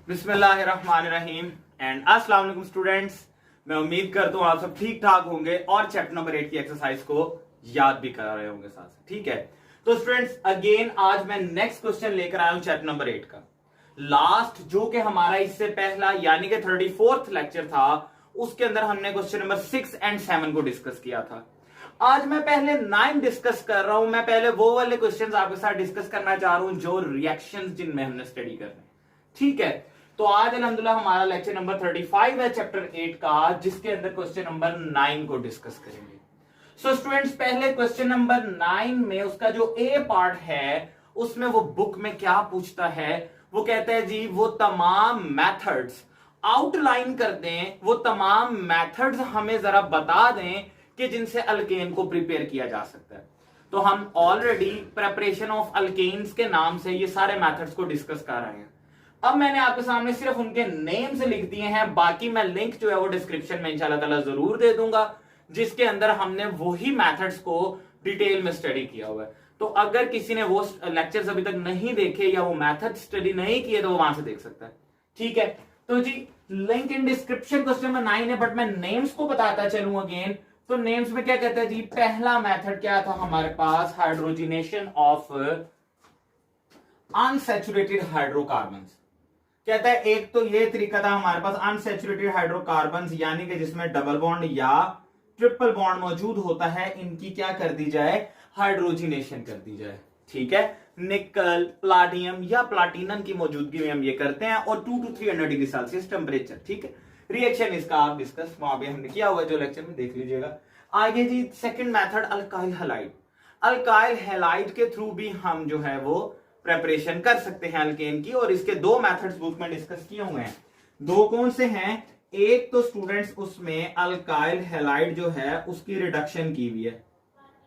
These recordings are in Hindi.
बिस्मिल्लाहिर्रहमानिर्रहीम एंड अस्सलाम वालेकुम स्टूडेंट्स। मैं उम्मीद करता हूँ आप सब ठीक ठाक होंगे और चैप्टर नंबर 8 की एक्सरसाइज को याद भी कर रहे होंगे साथ साथ। ठीक है, तो स्टूडेंट्स अगेन आज मैं नेक्स्ट क्वेश्चन लेकर आया हूं चैप्टर नंबर 8 का। लास्ट जो कि हमारा इससे पहला यानी कि 34th लेक्चर था, उसके अंदर हमने क्वेश्चन नंबर 6 एंड 7 को डिस्कस किया था। आज मैं पहले 9 डिस्कस कर रहा हूं। मैं पहले वो वाले क्वेश्चंस आपके साथ डिस्कस करना चाह रहा हूं जो रिएक्शंस जिनमें हमने स्टडी करने। ठीक है, तो आज अल्हम्दुलिल्लाह हमारा लेक्चर नंबर 35 है चैप्टर 8 का, जिसके अंदर क्वेश्चन नंबर 9 को डिस्कस करेंगे। सो स्टूडेंट्स पहले क्वेश्चन नंबर 9 में उसका जो ए पार्ट है उसमें वो बुक में क्या पूछता है, वो कहता है जी वो तमाम मेथड्स आउटलाइन कर दें, वो तमाम मेथड्स हमें जरा बता दें कि जिनसे अल्केन को प्रिपेयर किया जा सकता है। तो हम ऑलरेडी प्रेपरेशन ऑफ अल्केन्स के नाम से ये सारे मेथड्स को डिस्कस कर रहे हैं। अब मैंने आपके सामने सिर्फ उनके नेम्स लिख दिए हैं, बाकी मैं लिंक जो है वो डिस्क्रिप्शन में इंशाल्लाह ताला जरूर दे दूंगा, जिसके अंदर हमने वही मेथड्स को डिटेल में स्टडी किया हुआ है। तो अगर किसी ने वो लेक्चर्स अभी तक नहीं देखे या वो मेथड स्टडी नहीं किए तो वो वहां से देख सकता है। ठीक है, तो जी link in description question number 9 है, बट मैं नेम्स को बताता चलूं अगेन। तो नेम्स में क्या कहता है जी, पहला मेथड क्या था हमारे पास, हाइड्रोजिनेशन ऑफ अनसैचुरेटेड हाइड्रोकार्बन्स। कहता है एक तो ये तरीका था हमारे पास अनसैचुरेटेड हाइड्रोकार्बन्स, यानी कि जिसमें डबल बॉन्ड या ट्रिपल बॉन्ड मौजूद होता है, इनकी क्या कर दी जाए, हाइड्रोजिनेशन कर दी जाए। ठीक है, निकल, प्लाटियम या प्लाटिनम की मौजूदगी में हम ये करते हैं और 2 to 300 डिग्री सेल्सियस टेम्परेचर। ठीक है, रिएक्शन इसका आप डिस्कस वहां पे हमने किया हुआ जो लेक्चर में, देख लीजिएगा। आगे जी second method alkyl halide. Alkyl halide के थ्रू भी हम जो है वो प्रेपरेशन कर सकते हैं अल्केन की, और इसके दो मेथड्स बुक में डिस्कस किए हुए हैं। दो कौन से हैं, एक तो स्टूडेंट्स उसमें अल्काइल हैलाइड जो है उसकी रिडक्शन की हुई है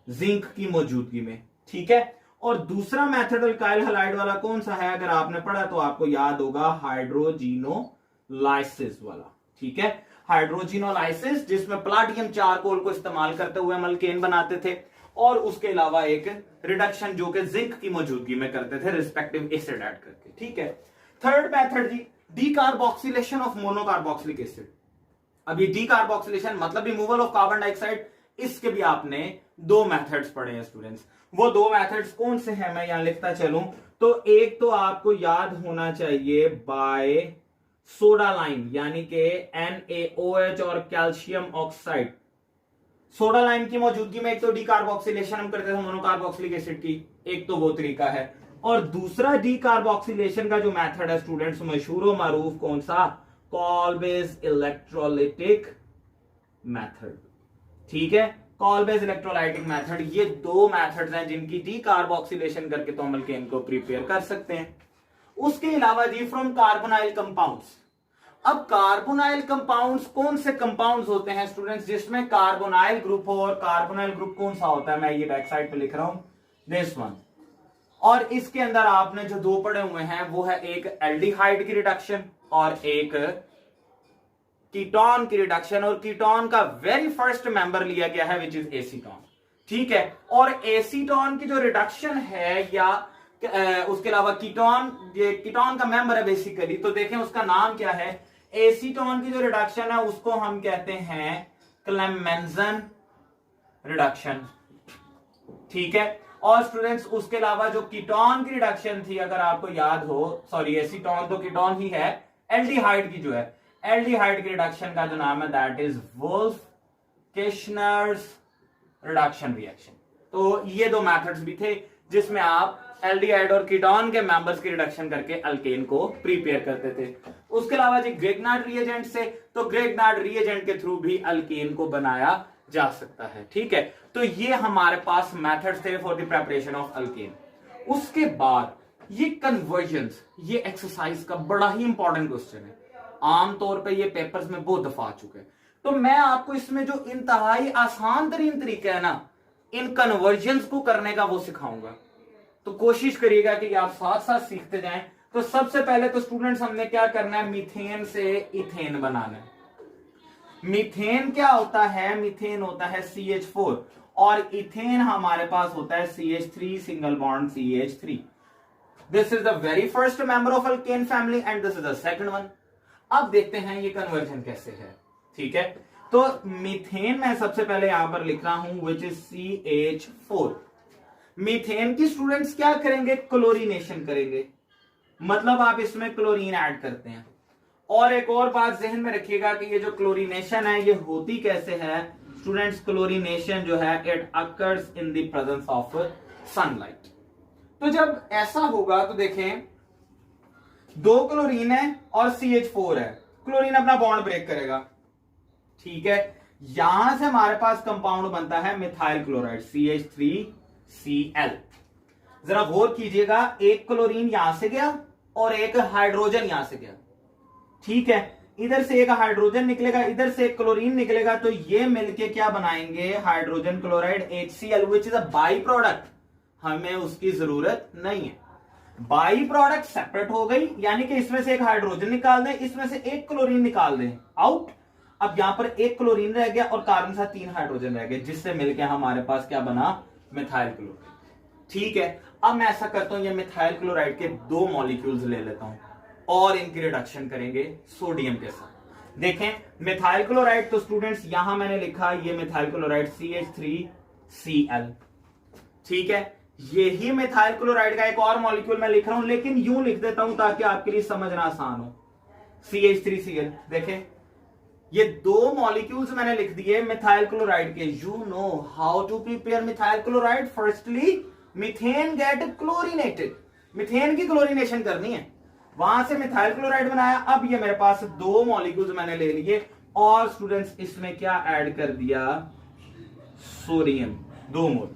जिंक की मौजूदगी में। ठीक है, और दूसरा मेथड अल्काइल हैलाइड वाला कौन सा है, अगर आपने पढ़ा तो आपको याद होगा, हाइड्रोजिनोलाइसिस वाला। ठीक है, हाइड्रोजिनोलाइसिस जिसमें प्लाटियम चारकोल को इस्तेमाल करते हुए हम अल्केन बनाते थे, और उसके अलावा एक रिडक्शन जो कि जिंक की मौजूदगी में करते थे रिस्पेक्टिव एसिड ऐड करके। ठीक है, थर्ड मेथड जी डीकार्बोक्सिलेशन ऑफ मोनोकार्बोक्सिलिक एसिड। अभी डीकार्बोक्सिलेशन मतलब रिमूवल ऑफ कार्बन डाइऑक्साइड, इसके भी आपने दो मेथड्स पढ़े हैं स्टूडेंट्स। वो दो मेथड्स कौन से हैं मैं यहां लिखता चलूं, तो एक तो आपको याद होना चाहिए बाय सोडा लाइम, यानी कि NaOH और कैल्शियम ऑक्साइड। सोडा लाइम की मौजूदगी में एक तो डीकार्बोक्सिलेशन हम करते थे मोनोकार्बोक्सिलिक एसिड की, एक तो वो तरीका है, और दूसरा डीकार्बोक्सिलेशन का जो मेथड है स्टूडेंट्स मशहूर व मारूफ कौन सा, कॉल्बेज इलेक्ट्रोलाइटिक मेथड। ठीक है, कॉल्बेज इलेक्ट्रोलाइटिक मेथड, ये दो मेथड्स हैं जिनकी डीकार्बोक्सिलेशन करके तो हम अल्केन को प्रिपेयर कर सकते हैं। उसके अलावा जी फ्रॉम कार्बोनाइल कंपाउंड्स। अब कार्बोनाइल कंपाउंड्स कौन से कंपाउंड्स होते हैं स्टूडेंट्स जिसमें कार्बोनाइल ग्रुप हो, और कार्बोनाइल ग्रुप कौन सा होता है, मैं ये बैक साइड पे लिख रहा हूं, दिस वन। और इसके अंदर आपने जो दो पढ़े हुए हैं वो है एक एल्डिहाइड की रिडक्शन और एक कीटोन की रिडक्शन, और कीटोन का वेरी फर्स्ट मेंबर लिया गया है विच इज एसीटोन। ठीक है, और एसीटोन की जो रिडक्शन है या उसके अलावा कीटोन, ये कीटोन का मेंबर है बेसिकली, तो देखें उसका नाम क्या है, एसीटोन की जो रिडक्शन है उसको हम कहते हैं क्लेमेंजन रिडक्शन। ठीक है, और स्टूडेंट्स उसके अलावा जो कीटोन की रिडक्शन थी अगर आपको याद हो, सॉरी एसीटोन तो कीटोन ही है, एल्डिहाइड की जो है, एल्डिहाइड की रिडक्शन का जो नाम है दैट इज वोल्फ-किर्चनर्स रिडक्शन रिएक्शन। तो ये दो मेथड्स भी थे जिसमें आप एल्डिहाइड और कीटोन के मेंबर्स की रिडक्शन करके अल्केन को प्रिपेयर करते थे। उसके अलावा जी ग्रेगनार्ड रिएजेंट से, तो ग्रेगनार्ड रिएजेंट के थ्रू भी अल्केन को बनाया जा सकता है। ठीक है, तो ये हमारे पास मेथड्स थे for the preparation of alkane. उसके बाद ये कन्वर्जन्स, ये एक्सरसाइज का बड़ा ही इंपॉर्टेंट क्वेश्चन है, आमतौर पर ये पेपर्स में बहुत दफा आ चुके हैं। तो मैं आपको इसमें जो इंतहाई आसान तरीन तरीका है ना इन कन्वर्जन्स को करने का वो सिखाऊंगा, तो कोशिश करिएगा कि आप साथ साथ सीखते जाएं। तो सबसे पहले तो स्टूडेंट्स हमने क्या करना है, मीथेन से इथेन बनाना है। मीथेन क्या होता है, मीथेन होता है CH4 और इथेन हमारे पास होता है CH3 single bond CH3। This is the very first member of alkane family and this is the second one. अब देखते हैं ये कन्वर्जन कैसे है। ठीक है, तो मीथेन मैं सबसे पहले यहां पर लिख रहा हूं विच इज CH4। मीथेन की स्टूडेंट्स क्या करेंगे, क्लोरीनेशन करेंगे, मतलब आप इसमें क्लोरीन ऐड करते हैं। और एक और बात जहन में रखिएगा कि ये जो क्लोरीनेशन है ये होती कैसे है स्टूडेंट्स, क्लोरीनेशन जो है it occurs in the presence of sunlight. तो जब ऐसा होगा तो देखें 2 क्लोरीन है और CH4 है, क्लोरीन अपना बॉन्ड ब्रेक करेगा। ठीक है, यहां से हमारे पास कंपाउंड बनता है मिथाइल क्लोराइड CH3Cl। जरा गौर कीजिएगा, एक क्लोरीन यहां से गया और एक हाइड्रोजन यहां से गया। ठीक है, इधर से एक हाइड्रोजन निकलेगा, इधर से एक क्लोरीन निकलेगा, तो ये मिलके क्या बनाएंगे, hydrogen chloride HCl which is a by product. हमें उसकी जरूरत नहीं है, बाई प्रोडक्ट सेपरेट हो गई, यानी कि इसमें से एक हाइड्रोजन निकाल दें, इसमें से एक क्लोरीन निकाल दें, आउट। अब यहां पर एक क्लोरीन रह गया और कार्बन साथ 3 हाइड्रोजन रह गए, जिससे मिलकर हमारे पास क्या बना, मिथाइल क्लोराइड। ठीक है, अब मैं ऐसा करता हूं, ये मिथाइल क्लोराइड के 2 मॉलिक्यूल्स ले लेता हूं और इनकी रिडक्शन करेंगे सोडियम के साथ। देखें मिथाइल क्लोराइड, तो स्टूडेंट्स यहां मैंने लिखा ये मिथाइल क्लोराइड CH3Cl। ठीक है, यही मिथाइल क्लोराइड का एक और मॉलिक्यूल मैं लिख रहा हूं, लेकिन यूं लिख देता हूं ताकि आपके लिए समझना आसान हो, CH3Cl। देखें ये 2 मॉलिक्यूल्स मैंने लिख दिए मिथाइल क्लोराइड के। You know how to prepare methyl chloride, firstly methane get chlorinated, methane की क्लोरीनेशन करनी है, वहां से मिथाइल क्लोराइड बनाया। अब ये मेरे पास 2 मॉलिक्यूल्स मैंने ले लिए और स्टूडेंट्स इसमें क्या ऐड कर दिया, सोडियम 2 मोल।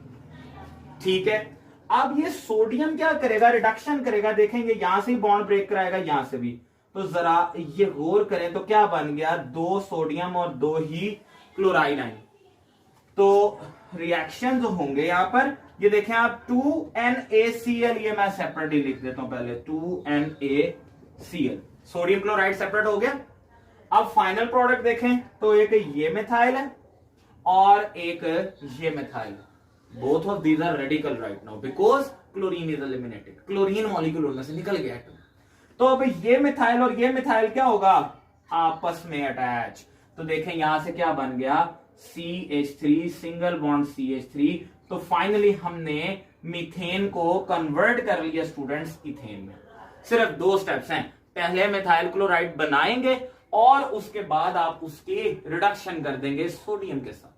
ठीक है, अब ये सोडियम क्या करेगा, रिडक्शन करेगा। देखेंगे यहां से ही बॉन्ड ब्रेक कराएगा, यहां से भी। तो जरा ये गौर करें तो क्या बन गया, 2 सोडियम और 2 ही क्लोराइड आए। तो रिएक्शन जो होंगे यहां पर, ये देखें आप 2NaCl, ये मैं सेपरेटली लिख देता हूं पहले, 2NaCl, सोडियम क्लोराइड सेपरेट हो गया। अब फाइनल प्रोडक्ट देखें तो एक ये मिथाइल है और एक ये मिथाइल है। Both of these are radical right now because chlorine is eliminated, chlorine molecule उनमें से निकल गया। तो अब ये मिथाइल और ये मिथाइल क्या होगा, आपस में अटैच। तो देखें यहां से क्या बन गया, CH3, सिंगल बॉन्ड CH3। तो फाइनली हमने मीथेन को कन्वर्ट कर लिया स्टूडेंट्स इथेन में। सिर्फ 2 स्टेप्स हैं, पहले मिथाइल क्लोराइड बनाएंगे और उसके बाद आप उसकी रिडक्शन कर देंगे सोडियम के साथ।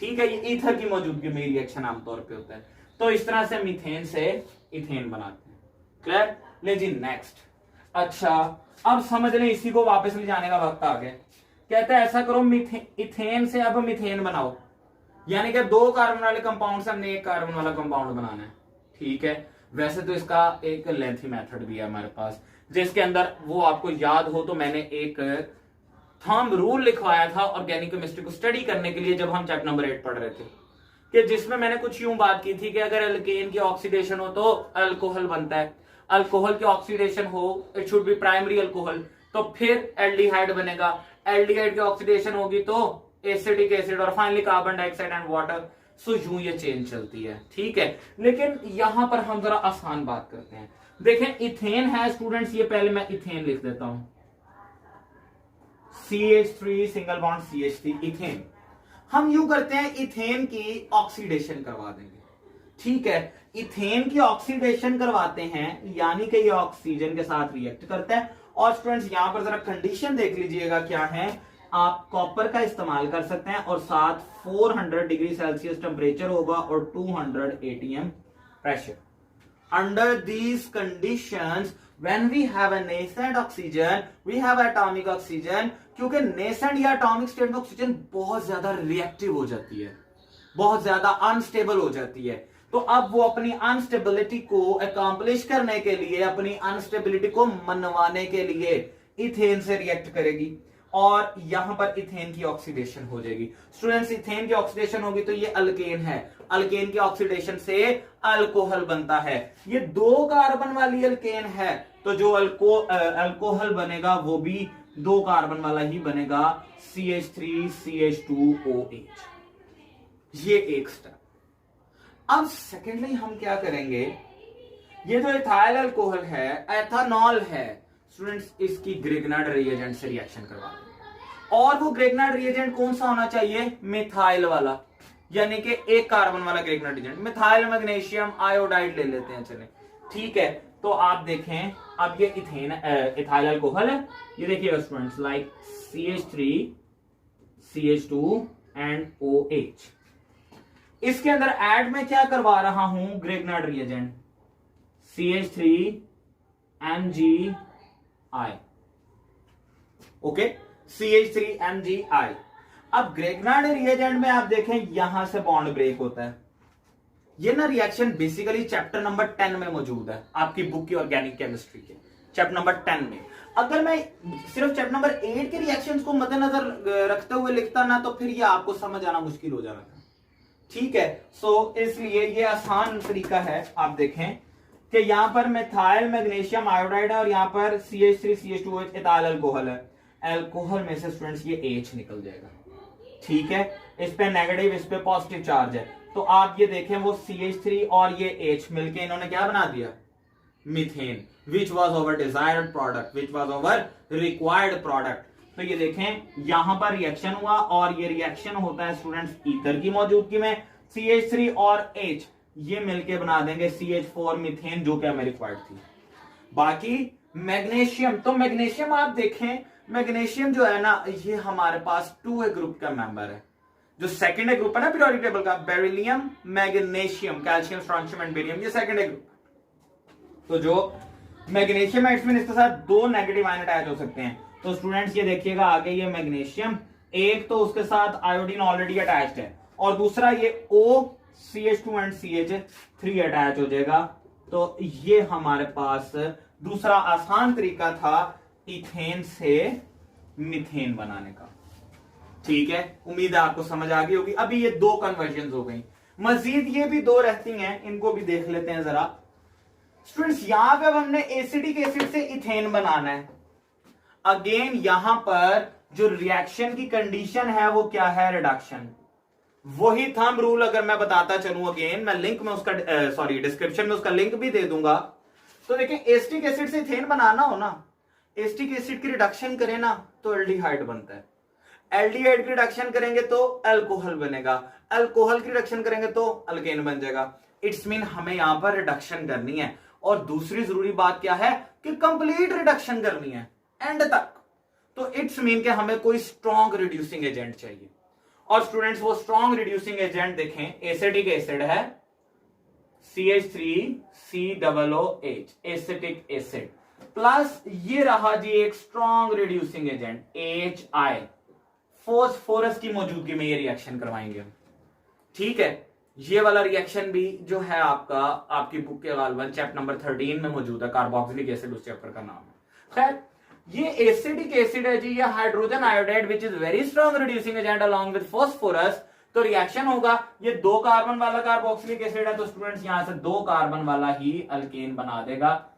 ठीक है, ये ईथर की मौजूदगी में रिएक्शन आमतौर पे होता है। तो इस तरह से मीथेन से इथेन बनाते हैं। क्लियर, ले जी नेक्स्ट। अच्छा, अब समझ लें, इसी को वापस ले जाने का वक्त आ गया। कहता है ऐसा करो, इथेन से अब मीथेन बनाओ, यानी कि 2 कार्बन वाले कंपाउंड से हमने 1 कार्बन वाला कंपाउंड बनाना है। ठीक है, वैसे तो इसका एक लेंथी मेथड भी है हमारे पास, जिसके अंदर वो आपको याद हो तो मैंने एक थंब रूल लिखवाया था ऑर्गेनिक केमिस्ट्री को स्टडी करने के लिए, जब हम चैप्टर नंबर 8 पढ़ रहे थे, कि जिसमें मैंने कुछ यूं बात की थी कि अगर एल्केन की ऑक्सीडेशन हो तो अल्कोहल बनता है, अल्कोहल की ऑक्सीडेशन हो it should be primary alcohol, तो फिर एल्डिहाइड बनेगा, एल्डिहाइड की ऑक्सीडेशन होगी तो एसिडिक एसिड और finally carbon dioxide and water. So यूं ये चेंज चलती है। ठीक है, लेकिन यहां पर हम जरा आसान बात करते हैं। देखें इथेन है स्टूडेंट्स, ये पहले मैं इथेन लिख देता हूं, CH3 single bond CH3 ethane. हम यूं करते हैं, इथेन की ऑक्सीडेशन करवा देंगे। ठीक है, इथेन की ऑक्सीडेशन करवाते हैं, यानी कि ये ऑक्सीजन के साथ रिएक्ट करता है। और स्टूडेंट्स यहां पर जरा कंडीशन देख लीजिएगा क्या है, आप कॉपर का इस्तेमाल कर सकते हैं और साथ 400 डिग्री सेल्सियस टेम्परेचर होगा और 200 ATM pressure. Under these conditions when we have a nascent oxygen we have atomic oxygen, क्योंकि nascent या atomic state में ऑक्सीजन बहुत ज्यादा रिएक्टिव हो जाती है, बहुत ज्यादा अनस्टेबल हो जाती है। तो अब वो अपनी अनस्टेबिलिटी को अकॉम्प्लिश करने के लिए, अपनी अनस्टेबिलिटी को मनवाने के लिए इथेन से रिएक्ट करेगी और यहां पर इथेन की ऑक्सीडेशन हो जाएगी। स्टूडेंट्स इथेन की ऑक्सीडेशन होगी तो ये अल्केन है, अल्केन की ऑक्सीडेशन से अल्कोहल बनता है। ये 2 कार्बन वाली अल्केन है, तो जो अल्कोहल बनेगा वो भी 2 कार्बन वाला ही बनेगा, CH3CH2OH। ये एक स्टेप। अब सेकेंडली हम क्या करेंगे, ये जो इथाइल अल्कोहल है, एथेनॉल है स्टूडेंट्स, इसकी ग्रिग्नार्ड रिएजेंट से रिएक्शन करवा दें। और वो ग्रिग्नार्ड रिएजेंट कौन सा होना चाहिए? मिथाइल वाला, यानी कि एक कार्बन वाला Grignard reagent. Methyl magnesium iodide ले लेते हैं, चले ठीक है। तो आप देखें, अब ये इथेन इथाइल अल्कोहल है, ये देखिएगा students, like CH3 CH2 and OH। इसके अंदर ऐड में क्या करवा रहा हूं? Grignard reagent CH3 MgI, okay, CH3 MgI। अब ग्रिग्नार्ड रिएजेंट में आप देखें यहां से बॉन्ड ब्रेक होता है। ये ना रिएक्शन बेसिकली चैप्टर नंबर 10 में मौजूद है, आपकी बुक की ऑर्गेनिक केमिस्ट्री के चैप्टर नंबर 10 में। अगर मैं सिर्फ चैप्टर नंबर 8 के रिएक्शंस को मद्देनजर रखते हुए लिखता ना, तो फिर ये आपको समझ आना मुश्किल हो जाना था, ठीक है। सो इसलिए ये आसान तरीका है। आप देखें कि यहां पर मिथाइल मैग्नीशियम आयोडाइड है और यहां पर CH3 CH2OH इथाइल अल्कोहल है। अल्कोहल में से स्टूडेंट्स ये H निकल जाएगा, ठीक है। इस पे नेगेटिव, इस पे पॉजिटिव चार्ज है, तो आप ये देखें वो CH3 और ये H मिलके इन्होंने क्या बना दिया? Methane, which was over desired product, which was over required product. तो ये देखें यहां पर रिएक्शन हुआ और ये रिएक्शन होता है स्टूडेंट्स ईथर की मौजूदगी में। CH3 और H ये मिलके बना देंगे CH4 मीथेन, जो कि हमें रिक्वायर्ड थी। बाकी मैग्नीशियम, तो मैग्नीशियम आप देखें, मैग्नीशियम जो है ना, ये हमारे पास 2A ग्रुप का मेंबर है। जो सेकंड ग्रुप है ना पीरियोडिक टेबल का, beryllium magnesium, calcium strontium and barium, ये सेकंड ग्रुप। तो जो मैग्नीशियम है इसमें इसके साथ 2 नेगेटिव आयन अटैच हो सकते हैं। तो स्टूडेंट्स ये देखिएगा आगे, ये मैग्नीशियम, एक तो उसके साथ आयोडीन ऑलरेडी अटैच्ड है और दूसरा ये O CH2 and CH3 attach हो जाएगा। तो ये हमारे पास दूसरा आसान तरीका था इथेन से मीथेन बनाने का, ठीक है। उम्मीद है आपको समझ आ गई होगी। अभी ये 2 कन्वर्जन हो गई, मजीद ये भी 2 रहती हैं, इनको भी देख लेते हैं जरा स्टूडेंट्स। यहां पे अब हमने एसिडिक एसिड से इथेन बनाना है। अगेन यहां पर जो रिएक्शन की कंडीशन है वो क्या है? रिडक्शन। वही थंब रूल अगर मैं बताता चलूं, अगेन मैं लिंक में उसका डिस्क्रिप्शन में उसका लिंक भी दे दूंगा। तो देखिए एसिटिक एसिड से इथेन बनाना हो ना, एसिटिक एसिड की रिडक्शन करें ना तो एल्डिहाइड बनता है, एल्डिहाइड की रिडक्शन करेंगे तो अल्कोहल बनेगा, अल्कोहल की रिडक्शन करेंगे तो अल्केन बन जाएगा। इट्स मीन हमें यहां पर रिडक्शन करनी है। और दूसरी जरूरी बात क्या है कि कंप्लीट रिडक्शन करनी है एंड तक। तो इट्स मीन कि हमें कोई स्ट्रॉन्ग रिड्यूसिंग एजेंट चाहिए। और स्टूडेंट्स वो स्ट्रॉन्ग रिड्यूसिंग एजेंट देखें, एसिटिक एसिड है CH3COOH, एसिटिक एसिड, प्लस ये रहा जी एक strong reducing agent HI, phosphorus की मौजूदगी में ये रिएक्शन करवाएंगे, ठीक है। ये वाला रिएक्शन भी जो है आपका आपकी बुक के गालबन चैप्टर नंबर 13 में मौजूद है, कार्बोक्सिलिक एसिड उस चैप्टर का नाम है। खैर ये एसिडिक एसिड है जी, ये hydrogen iodide which is very strong reducing agent along with phosphorus. तो रिएक्शन होगा, ये 2 कार्बन वाला कार्बोक्सिलिक एसिड है, तो स्टूडेंट्स यहां से 2 कार्बन वाला ही अल्केन बना देगा,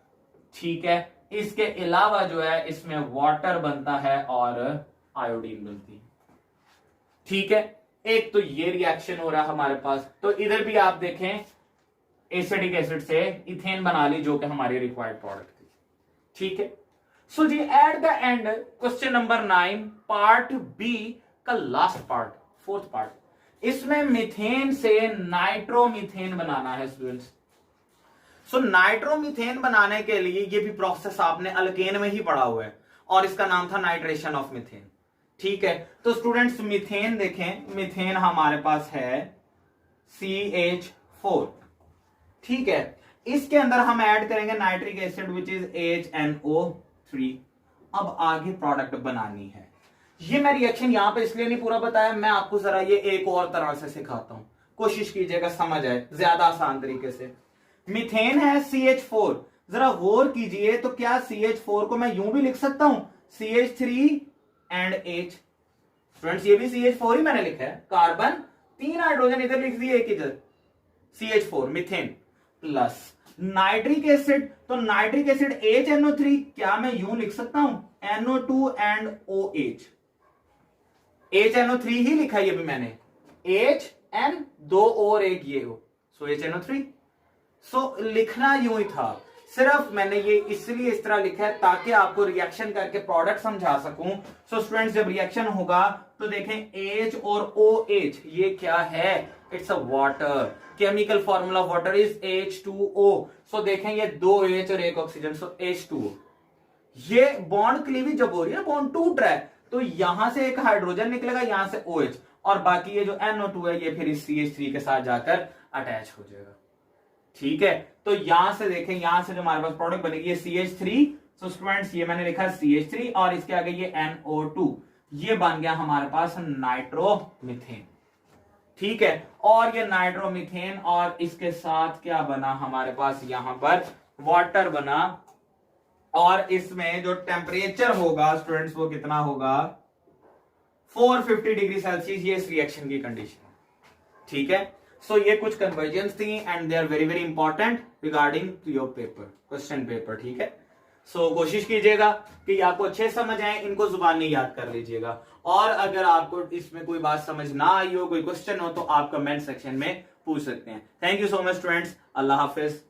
ठीक है। इसके अलावा जो है इसमें वाटर बनता है और आयोडीन बनती है, ठीक है। एक तो ये रिएक्शन हो रहा है हमारे पास। तो इधर भी आप देखें एसिडिक एसिड से इथेन बना ली, जो कि हमारी रिक्वायर्ड प्रोडक्ट थी, ठीक है। सो जी at the end question number 9 part B का लास्ट पार्ट, 4th पार्ट, इसमें मीथेन से नाइट्रोमीथेन बनाना है स्टूडेंट्स। सो नाइट्रोमीथेन बनाने के लिए ये भी प्रोसेस आपने अल्केन में ही पढ़ा हुआ है और इसका नाम था नाइट्रेशन ऑफ मीथेन, ठीक है। तो स्टूडेंट्स मीथेन देखें, मीथेन हमारे पास है CH4, ठीक है। इसके अंदर हम ऐड करेंगे nitric acid which is HNO3। अब आगे प्रोडक्ट बनानी है। ये मैं रिएक्शन यहां पे इसलिए नहीं पूरा बताया, मैं आपको जरा ये एक और तरह से सिखाता हूं, कोशिश कीजिएगा समझ आए ज्यादा आसान तरीके से। मीथेन है CH4, जरा गौर कीजिए, तो क्या CH4 को मैं यूं भी लिख सकता हूं CH3 एंड H। फ्रेंड्स ये भी CH4 ही मैंने लिखा है, कार्बन 3 हाइड्रोजन इधर लिख दिए, एक इधर CH4 methane plus nitric acid, तो नाइट्रिक एसिड HNO3 क्या मैं यूं लिख सकता हूं NO2 एंड OH। HNO3 ही लिखा है ये भी मैंने, HN 2 और एक ये हो, सो HNO3 सो लिखना यूं ही था, सिर्फ मैंने ये इसलिए इस तरह लिखा है ताकि आपको रिएक्शन करके प्रोडक्ट समझा सकूं। सो स्टूडेंट्स जब रिएक्शन होगा तो देखें H और OH ये क्या है, it's a water. Chemical formula water is H2O। सो देखें ये 2 H और 1 ऑक्सीजन, सो H2O। ये बॉन्ड क्लीवेज जब हो रही है, बॉन्ड टूट रहा है, तो यहां से एक हाइड्रोजन निकलेगा, यहां से OH, और बाकी ये जो NO2 है ये फिर इस CH3 के साथ जाकर अटैच हो जाएगा। ठीक है, तो यहां से देखें, यहां से जो हमारे पास प्रोडक्ट बनेगी ये CH3। सो स्टूडेंट्स ये मैंने लिखा CH3 और इसके आगे ये NO2, ये बन गया हमारे पास नाइट्रोमीथेन। ठीक है, और ये नाइट्रोमीथेन और इसके साथ क्या बना हमारे पास, यहां पर वाटर बना, और इसमें जो टेम्परेचर होगा स्टूडेंट्स वो कितना होगा, 450 डिग्री सेल्सियस, ये इस रिएक्शन की कंडीशन। ठीक है, सो ये कुछ कन्वर्जन्स थी and they are very very important regarding to your paper, question paper. ठीक है, सो कोशिश कीजिएगा कि आपको अच्छे समझ आए, इनको जुबानी याद कर लीजिएगा, और अगर आपको इसमें कोई बात समझ ना आई हो, कोई क्वेश्चन हो, तो आप कमेंट सेक्शन में पूछ सकते हैं। Thank you so much students, Allah Hafiz.